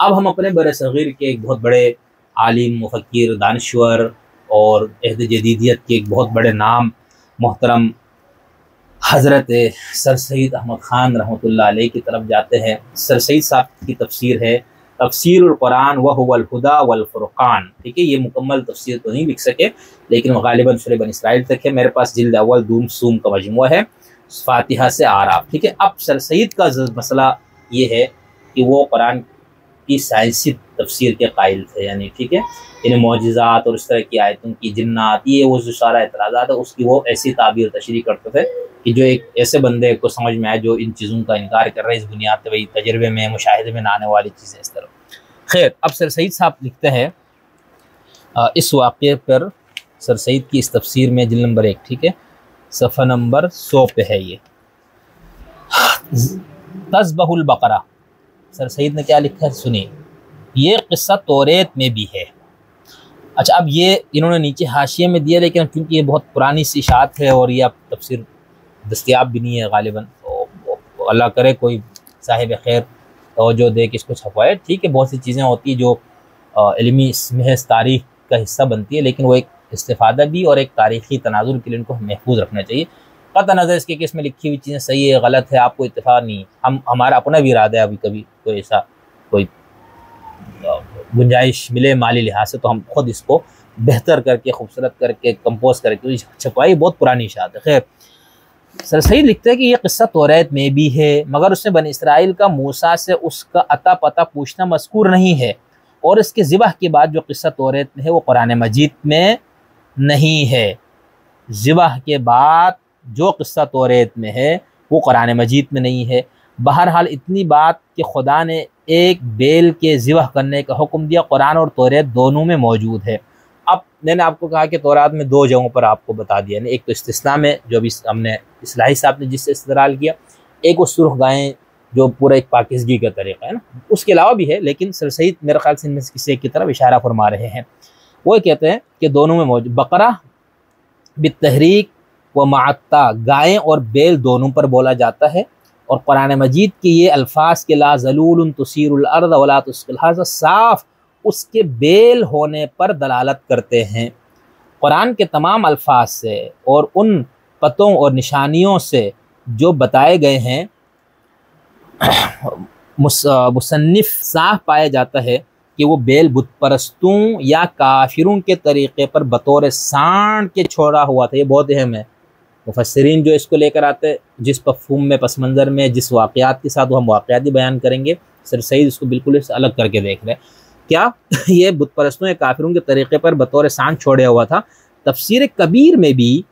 अब हम अपने बरसग़ीर के एक बहुत बड़े आलिम, मुफ़क्किर, दानश्वर और अहद जदीदियत के एक बहुत बड़े नाम मोहतरम हज़रत सर सैयद अहमद ख़ान रहमतुल्लाह अलैह की तरफ जाते हैं। सर सैयद साहब की तफ़सीर है तफ़सीरुल कुरान व हुवल हुदा वल फ़ुरक़ान। ठीक है, ये मुकम्मल तफ़सीर तो नहीं लिख सके लेकिन गालिबन सूरह बनी इसराइल तक है। मेरे पास जिल्द अव्वल दूम सूम का मजमुआ है, फ़ातिहा से आराफ। ठीक है, अब सर सैयद का मसला ये है कि वो कुरान की साइंसी तफसीर के कायल थे, यानी ठीक है, इन मोजिज़ात और इस तरह की आयतों की जिन्नात, ये वो जो सारा एतराज़ात है उसकी वो ऐसी ताबीर तशरीह करते थे कि जो एक ऐसे बंदे को समझ में आए जो इन चीज़ों का इनकार कर रहे हैं, इस बुनियाद पर वही तजर्बे में मुशाहिदे में ना आने वाली चीज़ें इस तरह। खैर, अब सर सैयद साहब लिखते हैं इस वाक़े पर, सर सैयद की इस तफसीर में जिल्द नंबर 1, ठीक है, सफ़ा नंबर 100 पे है ये। तज़बहुल बकरा, सर सैयद ने क्या लिखा है सुनिए। ये क़िस्सा तौरेत में भी है। अच्छा, अब ये इन्होंने नीचे हाशिए में दिया, लेकिन क्योंकि ये बहुत पुरानी सी इशात है और ये अब तफसीर दस्तयाब भी नहीं है गालिबन, तो अल्लाह करे कोई साहिब खैर तवज्जो दे कि इसको छपवाए। ठीक है, बहुत सी चीज़ें होती है जो इल्मी महज़ तारीख़ का हिस्सा बनती है, लेकिन वो एक इस्तिफ़ादा भी और एक तारीख़ी तनाज़ुर के लिए इनको महफूज रखना चाहिए। क़त्अ नज़र इसके कि इसमें लिखी हुई चीज़ें सही है गलत है आपको इत्तेफ़ाक़ नहीं, हमारा अपना भी इरादा है, अभी कभी कोई ऐसा कोई गुंजाइश मिले माली लिहाज से तो हम खुद इसको बेहतर करके खूबसूरत करके कंपोज करके छपवाई। बहुत पुरानी इशात है। खैर, सर सैयद लिखते हैं कि यह क़िस्सा तौरात में भी है, मगर उसमें बनी इसराइल का मूसा से उसका अता पता पूछना मज़कूर नहीं है, और इसके ज़िबह के बाद जो क़िस्सा तौरात में है वो कुरान मजीद में नहीं है। ज़िबह के बाद जो क़िस्सा तौरात में है वो कुरान मजीद में नहीं है। बहरहाल इतनी बात कि खुदा ने एक बेल के ज़िबह करने का हुक्म दिया, कुरान और तौरात दोनों में मौजूद है। अब मैंने आपको कहा कि तौरात में 2 जगहों पर आपको बता दिया, एक तो इस्तिस्ना में जो अभी हमने इस्लाही साहब ने जिससे इस्तेदलाल किया, एक वो सुर्ख गायें जो पूरा एक पाकिज़गी का तरीक़ा है ना, उसके अलावा भी है, लेकिन सर सैयद मेरे ख्याल से इनमें से किसी एक की तरफ इशारा फरमा रहे हैं। वो कहते हैं कि दोनों में मौजूद। बकरा बितहरीक व मात्ता, गायें और बैल दोनों पर बोला जाता है, और कुरान मजीद के ये अल्फाज के ला ज़लूलुन तुसीरुल अर्द वला तुस्किल अर्ज़ साफ उसके बेल होने पर दलालत करते हैं। कुरान के तमाम अल्फाज से और उन पतों और निशानियों से जो बताए गए हैं मुसन्निफ साफ पाया जाता है कि वो बेल बुत परस्तों या काफिरों के तरीक़े पर बतौर सांड के छोड़ा हुआ था। ये बहुत अहम है। मुफस्सिरीन जो इसको लेकर आते, जिस मफ़हूम में पस मंज़र में जिस वाक़यात के साथ वो हम वाक़यात ही बयान करेंगे, सर सैयद इसको बिल्कुल इससे अलग करके देख रहे हैं। क्या ये बुत परस्तों या काफिरों के तरीक़े पर बतौर सांड छोड़ा हुआ था। तफसीर कबीर में भी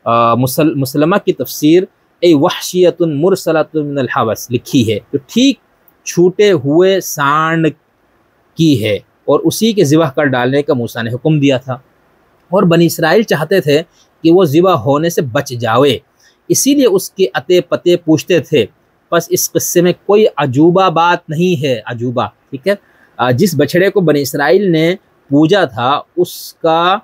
मुसलमा की तफसीर ए वहशियतुन मुरसलतुन मिनल हवस लिखी है, तो ठीक छूटे हुए सांड की है, और उसी के ज़िबह कर डालने का मूसा ने हुक्म दिया था, और बनी इसराइल चाहते थे कि वो ज़िबह होने से बच जावे, इसीलिए उसके अते पते पूछते थे। बस इस किस्से में कोई अजूबा बात नहीं है। अजूबा, ठीक है, जिस बछड़े को बनी इसराइल ने पूजा था उसका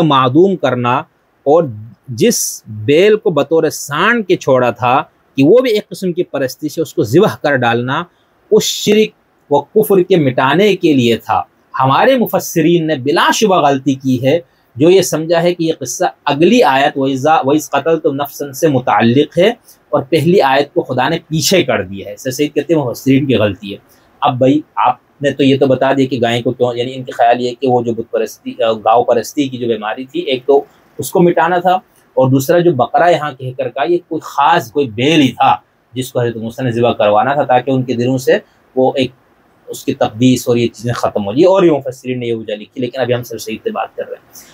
मादूम करना, और जिस बेल को बतौर सांड के छोड़ा था कि वो भी एक किस्म की परस्तिश है, उसको ज़िबह कर डालना उस शिरक व कुफ्र के मिटाने के लिए था। हमारे मुफस्सिरीन ने बिलाशुबा गलती की है जो ये समझा है कि ये किस्सा अगली आयत वइज़ क़तलतुम नफ्सन से मुताल्लिक़ है, और पहली आयत को खुदा ने पीछे कर दिया है। सर सैयद कहते हैं मुफस्सिरीन की गलती है। अब भाई आपने तो ये तो बता दिया कि गाय को क्यों, यानी इनके ख्याल ये कि वो जो बुत परस्ती गाँव परस्ती की जो बीमारी थी, एक तो उसको मिटाना था, और दूसरा जो बकरा यहाँ कहकर का ये कोई ख़ास कोई बेल ही था जिसको हज़रत मूसा ने ज़िबह करवाना था, ताकि उनके दिलों से वो एक उसकी तक़दीस और ये चीज़ें ख़त्म हो जाए। और ये मुफस्सिरीन ने ये वजह लिखी, लेकिन अभी हम सर सैयद से बात कर रहे हैं।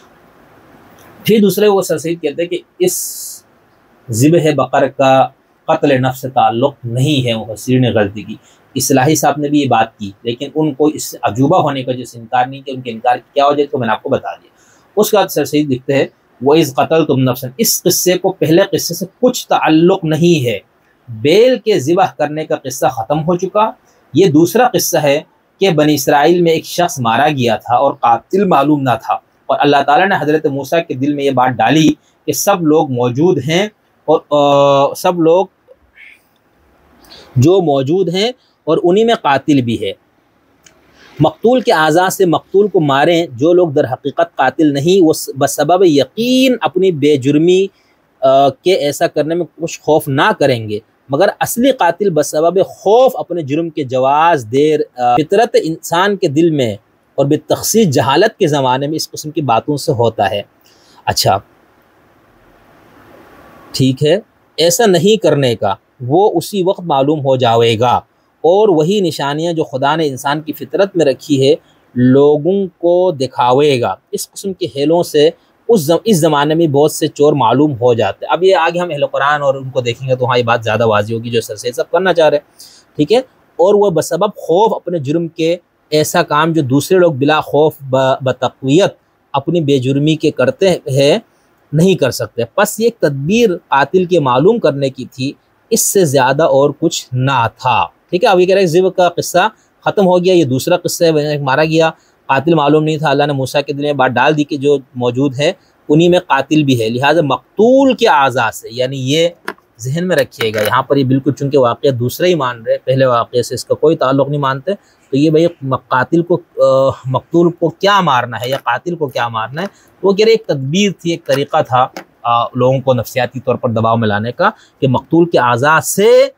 फिर दूसरे वो सर सैयद कहते हैं कि इस ज़िबह बकर का क़त्ल नफ्स से ताल्लुक़ नहीं है, मुफस्सिरीन ने गलती की। इस्लाही साहब ने भी ये बात की, लेकिन उनको इस अजूबा होने का जिस इनकार नहीं किया, उनके इनकार की क्या वजह तो मैंने आपको बता दिया। उसके बाद सर सैयद लिखते हैं वइज़ क़तलतुम नफ्सन, इस किस्से को पहले किस्से से कुछ ताल्लुक़ नहीं है। बेल के ज़िबह करने का किस्सा ख़त्म हो चुका। ये दूसरा किस्सा है कि बनी इसराइल में एक शख्स मारा गया था और कातिल मालूम ना था, और अल्लाह ताला ने हज़रत मूसा के दिल में ये बात डाली कि सब लोग मौजूद हैं, और सब लोग जो मौजूद हैं और उन्हीं में कातिल भी है। मकतूल के आज़ा से मकतूल को मारें जो लोग दर हकीकत कातिल नहीं, वो बसबब यकीन अपनी बेजुर्मी के ऐसा करने में कुछ खौफ ना करेंगे, मगर असली कातिल बसबब खौफ अपने जुर्म के जवाज़ देर फितरत इंसान के दिल में और बेतखसीस जहालत के ज़माने में इस किस्म की बातों से होता है। अच्छा ठीक है, ऐसा नहीं करने का वो उसी वक्त मालूम हो जाएगा, और वही निशानियां जो खुदा ने इंसान की फितरत में रखी है लोगों को दिखावेगा। इस किस्म के हेलों से इस ज़माने में बहुत से चोर मालूम हो जाते हैं। अब ये आगे हम अहले कुरान और उनको देखेंगे तो हाँ ये बात ज़्यादा वाज़ी होगी जो सर से सब करना चाह रहे हैं, ठीक है। और वह बसबब खौफ अपने जुर्म के ऐसा काम जो दूसरे लोग बिला खौफ बतक़वियत अपनी बेजुर्मी के करते हैं नहीं कर सकते। बस ये एक तदबीर कातिल के मालूम करने की थी, इससे ज़्यादा और कुछ ना था, ठीक है। अब ये कह रहे हैं ज़िब का किस्सा ख़त्म हो गया, ये दूसरा किस्सा है, मारा गया, कातिल मालूम नहीं था, अल्लाह ने मूसा के दिल में बात डाल दी कि जो मौजूद है उन्हीं में कातिल भी है। लिहाजा मकतूल के आज़ा से, यानी ये जहन में रखिएगा, यहाँ पर ये बिल्कुल चूँकि वाक़या दूसरा ही मान रहे, पहले वाक़े से इसका कोई ताल्लुक़ नहीं मानते, तो ये भाई कातिल को मकतूल को क्या मारना है या कातिल को क्या मारना है, तो वो कह रहे एक तदबीर थी, एक तरीक़ा था लोगों को नफ्सियाती तौर पर दबाव में लाने का कि मकतूल के आज़ा से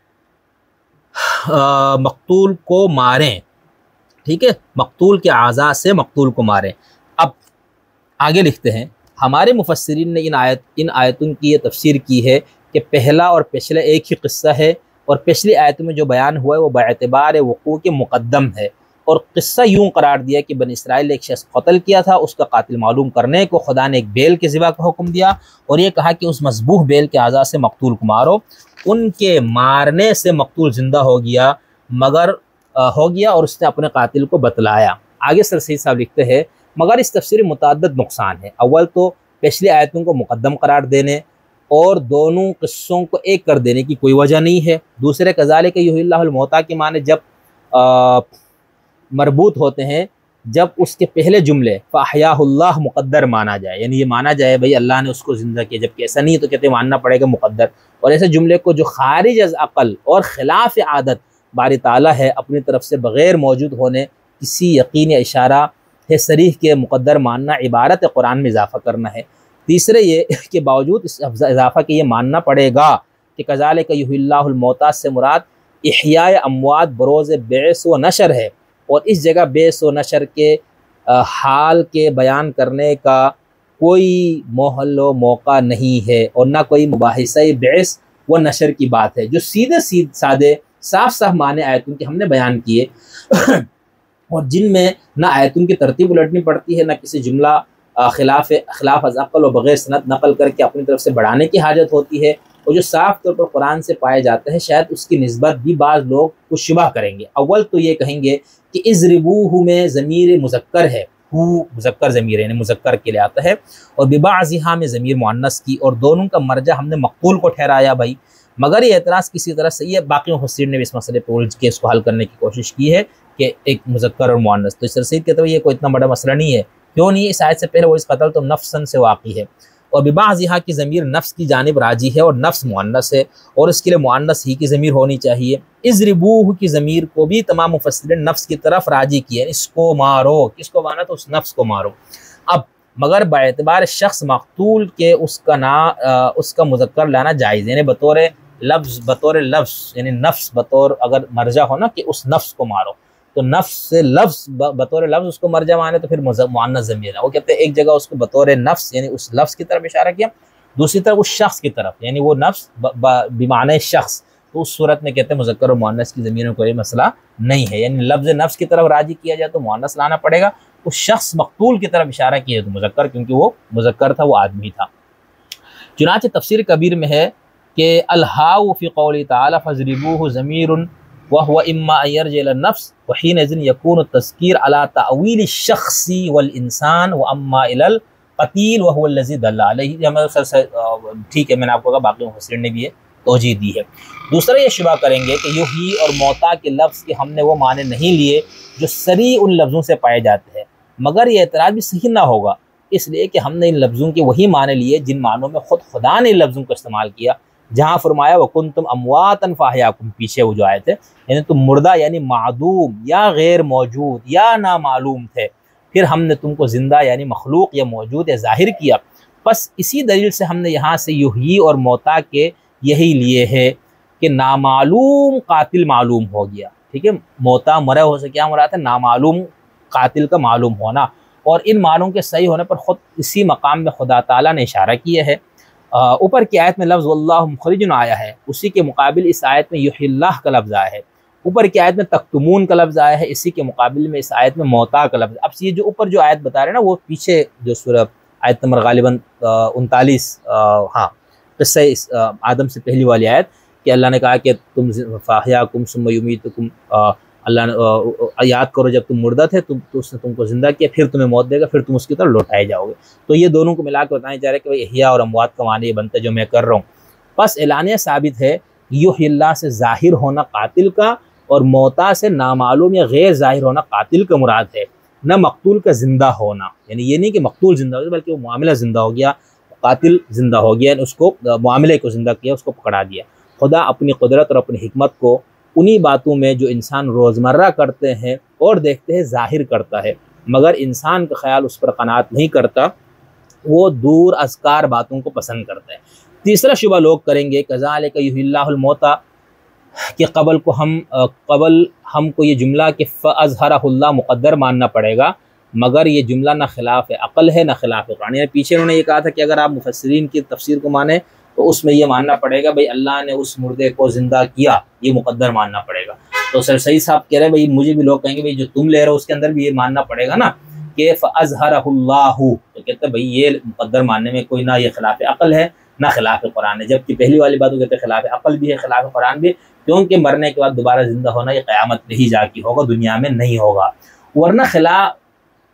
मकतूल को मारें, ठीक है, मकतूल के आज़ा से मकतूल को मारें। अब आगे लिखते हैं, हमारे मुफस्सिरीन ने इन आयतों की ये तफसीर की है कि पहला और पिछला एक ही किस्सा है, और पिछली आयत में जो बयान हुआ है वो बाएतबार वक़ू के मुक़द्दम है, और किस्सा यूँ करार दिया कि बनी इसराइल ने एक शख्स कत्ल किया था, उसका कातिल मालूम करने को खुदा ने एक बैल के ज़िबा का हुक्म दिया, और ये कहा कि उस मज़बूह बैल के आज़ा से मकतूल को मारो। उनके मारने से मकतूल ज़िंदा हो गया और उसने अपने कातिल को बतलाया। आगे सर सईद साहब लिखते हैं, मगर इस तफसीर में मुतअद्दिद नुकसान है। अव्वल तो पिछली आयतों को मुक़द्दम करार देने और दोनों किस्सों को एक कर देने की कोई वजह नहीं है। दूसरे कज़ालिक युहिल्लाहुल मौता के माने जब मरबूत होते हैं, जब उसके पहले जुमले फ़अहयाहुल्लाह मुक़द्दर माना जाए, यानी ये माना जाए भाई अल्लाह ने उसको ज़िंदा किया, जबकि ऐसा नहीं है तो कहते मानना पड़ेगा मुक़द्दर। और ऐसे जुमले को जो खारिज अज़ अक़ल और ख़िलाफ़ आदत बारी ताला है अपनी तरफ से बग़ैर मौजूद होने किसी यकीन या इशारा है सरीह के मुक़द्दर मानना इबारत कुरान में इजाफ़ा करना है। तीसरे ये के बावजूद इस इजाफ़ा के ये मानना पड़ेगा कि कज़ालिक युहिल्लाहुल मौता से मुराद इहयाए अमवात बरोज़ बेस व नशर है, और इस जगह बेस व नशर के हाल के बयान करने का कोई मोहल व मौका नहीं है, और ना कोई मुबाहिसा बेस व नशर की बात है जो सीधे सादे साफ साफ माने आयतों के हमने बयान किए और जिनमें ना आयतों की तरतीब उलटनी पड़ती है, ना किसी जुमला खिलाफ अक़ल और बग़ैर सनद नकल करके अपनी तरफ से बढ़ाने की हाजत होती है, और जो साफ तौर पर कुरान से पाए जाते हैं शायद उसकी निस्बत भी बाज़ लोग कुछ शुबा करेंगे। अव्वल तो ये कहेंगे कि इज़रिबूहु में ज़मीर मुज़क्कर है, हु मुज़क्कर ज़मीर यानी मुज़क्कर के लिए आता है, और बिबाज़िहा में ज़मीर मुअन्नस की, और दोनों का मर्जा हमने मक़बूल को ठहराया भाई। मगर ये एतराज़ किसी तरह सही है, बाकी मुफस्सिरीन ने भी इस मसले पर उलझ के इसको हल करने की कोशिश की है कि एक मुज़क्कर और मुअन्नस, तो सर सईद कहते हैं ये कोई इतना बड़ा मसला नहीं है। क्यों नहीं? इस आयत से पहले वो इस कत्ल तो नफ्सन से वाक़ी है, और बिबाज़िहा की ज़मीर नफ्स की जानिब राजी है, और नफ्स मुअन्नस है, और इसके लिए मुअन्नस ही की ज़मीर होनी चाहिए। इज़रिबूहु की ज़मीर को भी तमाम मुफस्सिरीन नफ्स की तरफ राजी किए, इसको मारो, किसको माना? तो उस नफ्स को मारो। अब मगर बाएतबार शख्स मक़तूल के उसका मुज़क्कर लाना जायज़, यानी बतौर लफ्ज़ यानी नफ्स बतौर अगर मर्जा हो ना कि उस नफ्स को मारो, तो नफ्स से लफ्ज़ बतौर लफ्ज़ उसको मर्जा माने तो फिर मुअन्नस ज़मीर है। वो कहते हैं एक जगह उसको बतौर नफ्स यानी उस लफ्ज़ की तरफ इशारा किया, दूसरी तरफ उस शख्स की तरफ यानी वो नफ्स बिमाने शख्स, तो उस सूरत में कहते हैं मुज़क्कर और मुअन्नस की ज़मीरों को कोई मसला नहीं है। यानी लफ्ज़ नफ्स की तरफ राजी किया जाए तो मुअन्नस लाना पड़ेगा, उस शख्स मक़तूल की तरफ इशारा किया तो मुज़क्कर, क्योंकि वो मुज़क्कर था, वो आदमी था। चुनांचे तफ़सीर कबीर में है कि अलहाउ फ़ी क़ौली तआला फ़ज़रिबूहु ज़मीरुन व हुवा इम्मा अन यरजिअ इला नफ्स व हीनइज़िन यकूनु तज़कीर अला तअवील शख्सी वल इंसान व अम्मा इलल क़तील व हुवा अल्लज़ी दल्ला अलैहि। ठीक है, मैंने आपको कहा बाकी मुफस्सिरीन ने भी ये तौजीह दी है। दूसरा ये शुबा करेंगे कि युही और मौता के लफ्ज़ के हमने वो माने नहीं लिए जो सरी उन लफ्ज़ों से पाए जाते हैं, मगर ये एतराज़ भी सही ना होगा, इसलिए कि हमने इन लफ्ज़ों के वही माने लिए जिन मानों में ख़ुद खुदा ने इन लफ्ज़ों को इस्तेमाल किया, जहाँ फरमाया वकुंतुम अमवातन फ़अहयाकुम, पीछे वो जो आए थे, यानी तुम मुर्दा यानी मादूम या गैर मौजूद या नामालूम थे, फिर हमने तुमको ज़िंदा यानी मखलूक या मौजूद या ज़ाहिर किया। बस इसी दलील से हमने यहाँ से युही और मौता के यही लिए है कि नामालूम कातिल मालूम हो गया। ठीक है, मौता मरा हो से क्या मुराद है, नामालूम कातिल का मालूम होना। और इन मालूम के सही होने पर ख़ुद इसी मकाम में खुदा ताला ने इशारा किया है। ऊपर की आयत में लफ्ज़ वल्लाहु मुखरिजुन आया है, उसी के मुकाबिल इस आयत में युहिल्लाह का लफ्ज़ आया है। ऊपर की आयत में तक्तुमून का लफ्ज़ आया है, इसी के मुकाबिल में इस आयत में मौता का लफ्ज़। अब ये जो ऊपर जो आयत बता रहे हैं ना, वो पीछे जो सूरह आयत नंबर गालिबन 39 हाँ किस्सा आदम से पहली वाली आयत कि अल्लाह ने कहा कि तुम फ़अहयाकुम सुम्मा युमीतुकुम, अल्लाह ने याद करो जब तुम मुर्दा थे तो उसने तुमको ज़िंदा किया, फिर तुम्हें मौत देगा, फिर तुम उसकी तरफ लौटाए जाओगे। तो ये दोनों को मिला के बताया जा रहा है कि भाई इह्या और अमवात का मानी ये बनता है जो मैं कर रहा हूँ। बस एलानिया साबित है युहिल्लाह से ज़ाहिर होना कातिल का और मौता से नामालूम या गैर ज़ाहिर होना कातिल का मुराद है, न मकतूल का ज़िंदा होना। यानी ये नहीं कि मकतूल ज़िंदा हो गया, बल्कि वो मामला ज़िंदा हो गया, कातिल ज़िंदा हो गया, उसको मामले को ज़िंदा किया, उसको पकड़ा दिया। खुदा अपनी कुदरत और अपनी हिकमत को उन्हीं बातों में जो इंसान रोज़मर्रा करते हैं और देखते हैं ज़ाहिर करता है, मगर इंसान का ख्याल उस पर कनात नहीं करता, वो दूर अज़कार बातों को पसंद करता है। तीसरा शुबा लोग करेंगे कज़ालिका युहिल्लाहुल मौता, कि कबल हमको ये जुमला कि फ़अज़हरहुल्लाह मुक़द्दर मानना पड़ेगा, मगर ये जुमला ना खिलाफ अक़ल है ना खिलाफ कुरान। यानी पीछे उन्होंने ये कहा था कि अगर आप मुफस्सिरीन की तफसीर को माने तो उसमें ये मानना पड़ेगा भाई अल्लाह ने उस मुर्दे को ज़िंदा किया, ये मुक़द्दर मानना पड़ेगा। तो सर सही साहब कह रहे हैं भाई मुझे भी लोग कहेंगे भाई जो तुम ले रहे हो उसके अंदर भी ये मानना पड़ेगा ना कि फ़अज़हरहुल्लाहु, तो कहते हैं भाई ये मुक़द्दर मानने में कोई ना ये खिलाफ अक़ल है ना खिलाफ कुरान है। जबकि पहली वाली बात कहते हैं खिलाफ अक़ल भी है खिलाफ कुरान भी, क्योंकि मरने के बाद दोबारा ज़िंदा होना ये क़यामत में ही जाके होगा, दुनिया में नहीं होगा। वरना खिलाफ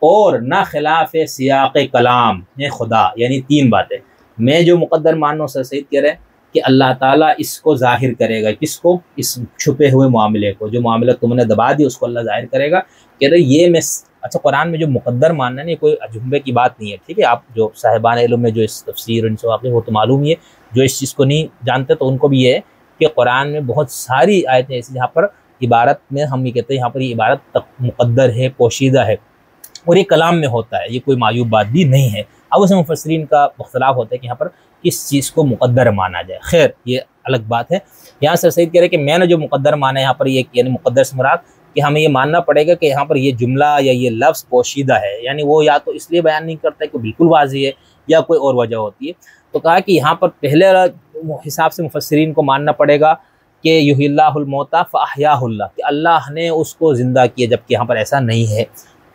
और ना खिलाफ सियाक़ कलाम ने खुदा, यानी तीन बातें मैं जो मुक़द्दर मान रहा हूँ। सर सईद कह रहे हैं कि अल्लाह ताला इसको ज़ाहिर करेगा, किसको, इस छुपे हुए मामले को, जो मामला तुमने दबा दी उसको अल्लाह ज़ाहिर करेगा। कह रहे ये मैं अच्छा कुरान में जो मुक़द्दर मानना नहीं कोई अजूबे की बात नहीं है। ठीक है, आप जो साहिबान इल्म में जो इस तफसीर इनसे वाक़िफ़ वो तो मालूम ही है, जो इस चीज़ को नहीं जानते तो उनको भी ये है कि कुरान में बहुत सारी आयतें ऐसी जहाँ पर इबारत में हम ये कहते हैं यहाँ पर ये इबारत तक मुक़द्दर है, पोशीदा है और ये कलाम में होता है, ये कोई मायूब बात भी नहीं है। अब उसमें मुफस्सिरीन का इख्तिलाफ होता है कि यहाँ पर किस चीज़ को मुक़द्दर माना जाए। खैर ये अलग बात है। यहाँ सर सईद कह रहे हैं कि मैंने जो मुक़द्दर माना है यहाँ पर ये यानी मुक़द्दर से मुराद कि हमें ये मानना पड़ेगा कि यहाँ पर ये जुमला या ये लफ्ज़ पोशीदा है, यानी वो या तो इसलिए बयान नहीं करता है कि बिल्कुल वाज़ी है या कोई और वजह होती है। तो कहा कि यहाँ पर पहले हिसाब से मुफस्सिरीन को मानना पड़ेगा कि युहिल्लाहुल मौता फ़अहयाहुल्लाह, कि अल्लाह ने उसको ज़िंदा किया, जबकि यहाँ पर ऐसा नहीं है।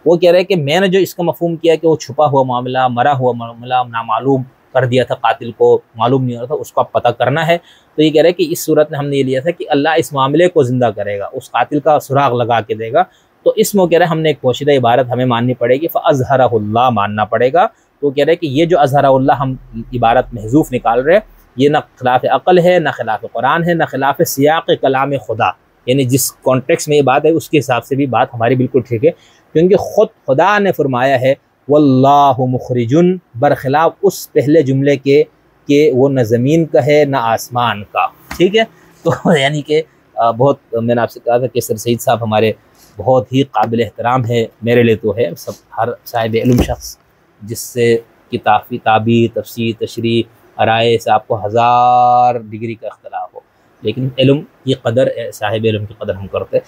वो कह रहे हैं कि मैंने जो इसका मफ़हूम किया कि वो छुपा हुआ मामला, मरा हुआ मामला, नामालूम कर दिया था कातिल को, मालूम नहीं हो रहा था, उसको अब पता करना है। तो ये कह रहे हैं कि इस सूरत में हमने ये लिया था कि अल्लाह इस मामले को ज़िंदा करेगा, उस कातिल का सुराग लगा के देगा। तो इसमें कह रहे हैं हमने एक पोशीदा इबारत हमें माननी पड़ेगी, फ़अज़हरहुल्लाह मानना पड़ेगा। तो कह रहे हैं कि ये जो अज़हरहुल्लाह हम इबारत महज़ूफ़ निकाल रहे हैं, ये ना खिलाफ अक़ल है, ना खिलाफ कुरान है, ना खिलाफ सियाक़ कलाम खुदा, यानी जिस कॉन्टेक्स्ट में ये बात है उसके हिसाब से भी बात हमारी बिल्कुल ठीक है, क्योंकि ख़ुद खुदा ने फरमाया है वल्लाहु मुखरिजुन, बरखिलाफ उस पहले जुमले के कि वो न ज़मीन का है न आसमान का। ठीक है, तो यानी कि बहुत मैंने आपसे कहा था कि सर सईद साहब हमारे बहुत ही काबिल एहतराम है, मेरे लिए तो है, सब हर साहिब इल्म शख्स जिससे किताबी ताबीर तफसीर तशरीह राय से आपको 1000 डिग्री का इख्तलाफ हो, लेकिन इल्म की कदर साहिब इल्म की कदर हम करते हैं।